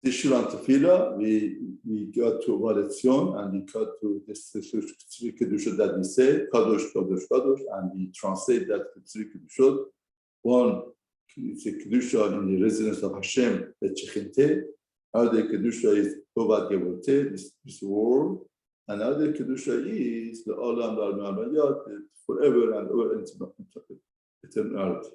the Shir on Tefila, we got to Letziun, and we got to this three Kedusha that we say, Kadosh, Kadosh, Kadosh, and we translate that to three Kedushot. One is a Kedusha in the residence of Hashem, the Chechinte. Other Kedusha is Tovat Gevote, this world. And other Kedusha is the Olam, the Al-Ma'amayat, forever and ever eternity.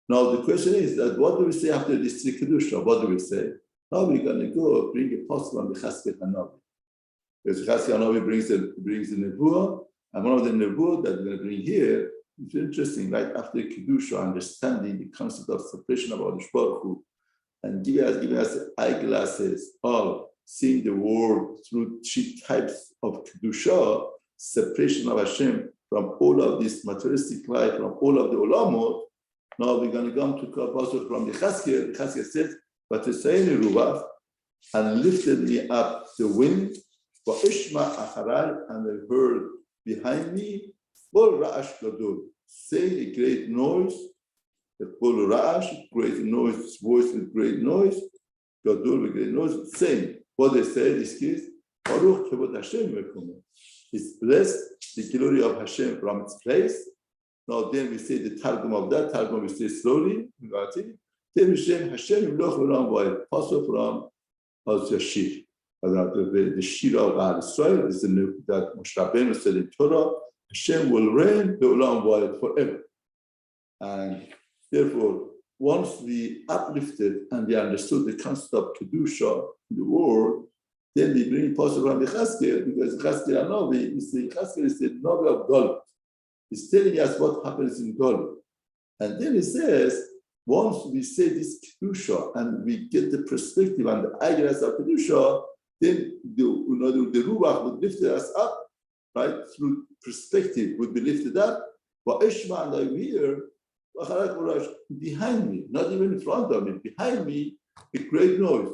Now the question is that what do we say after this three Kedusha? What do we say? Now we're going to go bring a possible on the Chaskel Hanavi. Because Chaskel Hanavi brings the Nebuah, and one of the Nebuah that we're going to bring here, it's interesting, right after Kedusha, understanding the concept of separation of Hakadosh Baruch Hu, and giving us eyeglasses of seeing the world through three types of Kedusha, separation of Hashem from all of this materialistic life, from all of the Olamot. Now we're going to come to Pasuk from the Chaskel. The Chaskel says, "But the Sayni Ruach, and lifted me up the wind, Ishma Acharai, and I heard behind me, Bol Ra'ash Gadol, say a great noise, Bol Ra'ash, great noise, voice with great noise, Gadol with great noise, saying, what they said is this, Baruch Kevod Hashem Mekomo. It's blessed the glory of Hashem from its place. Now then we say the Targum of that, Targum we say slowly, then we say Hashem Imloch Olam Vayet, also from Yashir. The Shir of Al Israel is that Moshe Rabbeinu said in Torah, Hashem will reign the Olam Vayet forever. And therefore, once we uplifted and we understood the concept of Kedusha in the world, then we bring possible from the Chaskel, because Chaskel Hanavi is the Chaskel is the Navi of Galut. He's telling us what happens in Galut. And then he says, once we say this Kedusha and we get the perspective and the eyeglass of Kedusha, then the Ruach would lift us up, right? Through perspective would be lifted up. But Ishma and I hear, behind me, not even in front of me, behind me, a great noise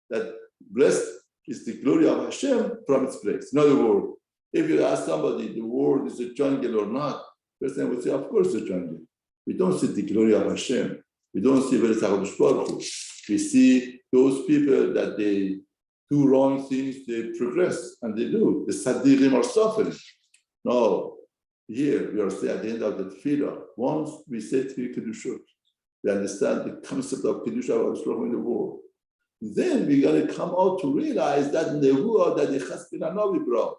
that blessed is the glory of Hashem from its place. In other words, if you ask somebody the world is a jungle or not, the person would say, of course, it's a jungle. We don't see the glory of Hashem. We don't see where it's Hakadosh Baruch Hu. We see those people that they do wrong things, they progress, and they do. The Sadiqim are suffering. No, here we are saying at the end of the Tefila, once we say three Kedusha, we understand the concept of Kedusha in the world. Then we're going to come out to realize that Nebuah that the Chaskel Hanavi brought,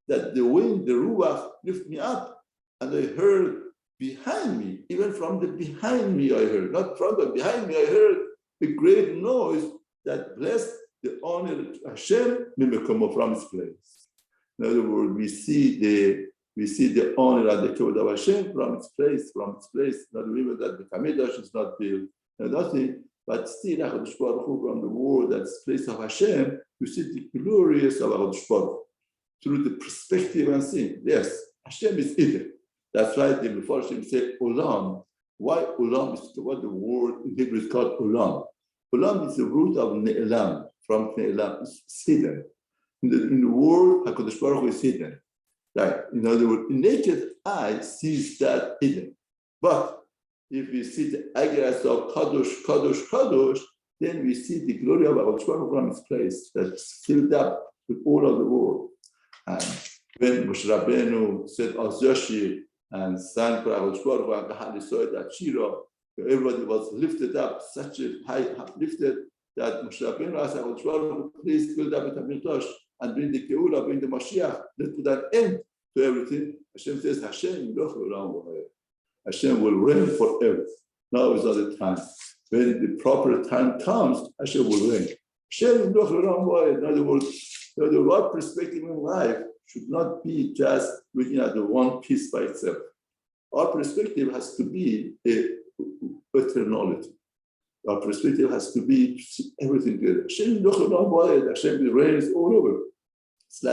that the wind, the Ruach, lift me up, and I heard behind me, even from the behind me I heard, not from the behind me, I heard a great noise that blessed the honor of Hashem from its place. In other words, we see the honor and the kavod of Hashem from its place, not even that the Kamidash is not built, nothing, but still Hakadosh Baruch Hu from the world that's place of Hashem, you see the glorious of Hakadosh Baruch Hu through the perspective and seeing. Yes, Hashem is hidden. That's why the Mefarshim say Olam. Why Olam is what the word in Hebrew is called Olam. Olam is the root of Ne'elam. From Ne'elam, it's hidden. In the world, HaKadosh Baruch Hu is hidden. Right? In other words, the naked eye sees that hidden. But if we see the eyeglass of Kadosh, Kadosh, Kadosh, then we see the glory of HaKadosh Baruch Hu from its place that's filled up with all of the world. And when Moshe Rabbeinu said Az Yashir and sang for HaKadosh Baruch Hu and Kahal Yisrael that Shira, everybody was lifted up, such a high uplifted that Moshe Rabbeinu asked HaKadosh Baruch Hu, please build up the Mikdash and bring the Geula, bring the Mashiach, let's put an end to everything. Hashem says, Hashem will reign forever. Now is not the time. When the proper time comes, Hashem will reign. In other words, what perspective in life should not be just looking at the one piece by itself. Our perspective has to be eternality. Our perspective has to be to see everything together. Hashem reigns all over. It's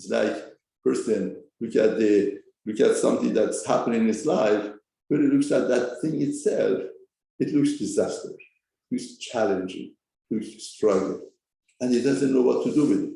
like person look at something that's happening in his life. When he looks at that thing itself, it looks disastrous, it looks challenging, it looks struggling, and he doesn't know what to do with it.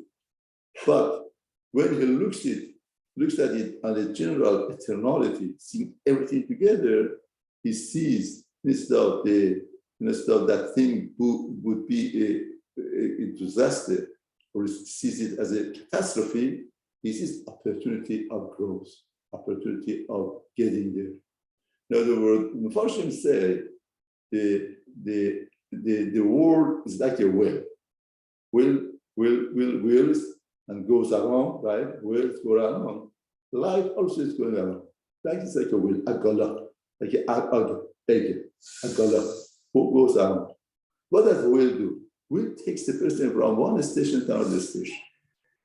But when he looks at it on the general eternality, seeing everything together, he sees instead of the instead of that thing who would be a disaster or sees it as a catastrophe, this is opportunity of growth, opportunity of getting there. In other words, Mepharshim say the world is like a wheel. Wheels and goes around, right? Wheels go around. Life also is going around. Life is like a wheel, a gala, like a gala, who goes around. What does the wheel do? Wheel takes the person from one station to another station.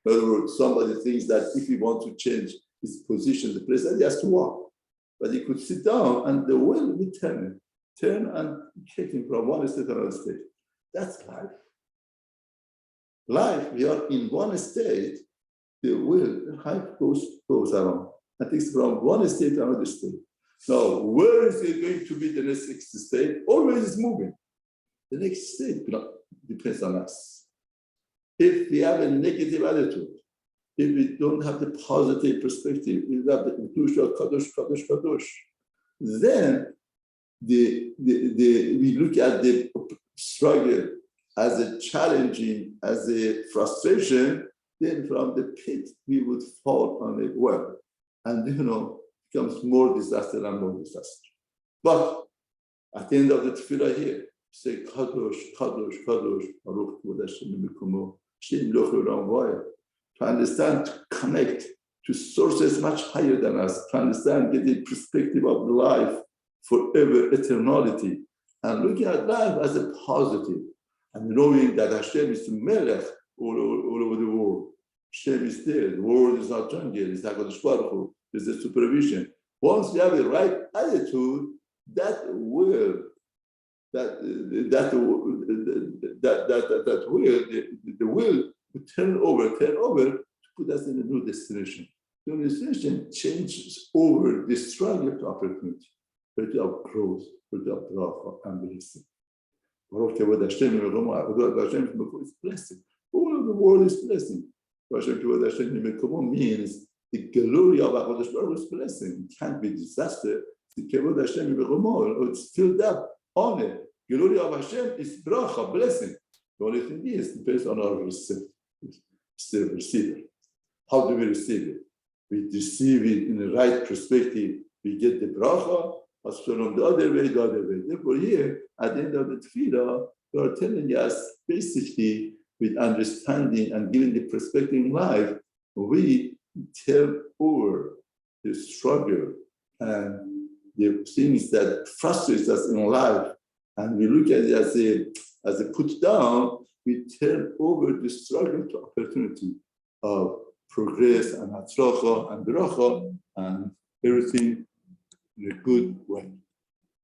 In other words, somebody thinks that if he wants to change his position, the president, he has to walk. But he could sit down and the wheel will turn and take him from one state to another state. That's life. Life, we are in one state, the life goes around. And takes from one state to another state. Now, where is it going to be the next state? Always is moving. The next state depends on us. If we have a negative attitude, if we don't have the positive perspective, if we have the Kedusha, Kadosh, then we look at the struggle as a challenging, as a frustration, then from the pit, we would fall on a well. And, becomes more disaster and more disaster. But at the end of the Tefila here, say, Kadosh, Kadosh, Kadosh, Baruch Kevod Hashem Mekumo, Shem Loch Olam Vaya. To understand, to connect to sources much higher than us, to understand, get the perspective of life forever, eternality, and looking at life as a positive, and knowing that Hashem is the Melech all over the world. Hashem is there. The world is not jungle. It's HaKadosh Baruch Hu. There's a supervision. Once we have the right attitude, that will, the will turn over to put us in a new destination. The new destination changes over the struggle to opportunity, of growth, of bracha and blessing. Baruch Kevod Hashem is blessing. All of the world is blessing. Baruch Kevod Hashem means the glory of HaKadosh Baruch Hu's blessing. It can't be disaster. The Kevod Hashem it's filled up on it. Glory of Hashem is bracha, blessing. The only thing is, depends on our receiver. How do we receive it? We receive it in the right perspective. We get the bracha, as from the other way. Therefore, here, at the end of the Tefila, they are telling us, basically, with understanding and giving the perspective in life, we turn over the struggle and the things that frustrate us in life, and we look at it as a put down. We turn over the struggle to opportunity of progress and hatzlacha and bracha and everything in a good way.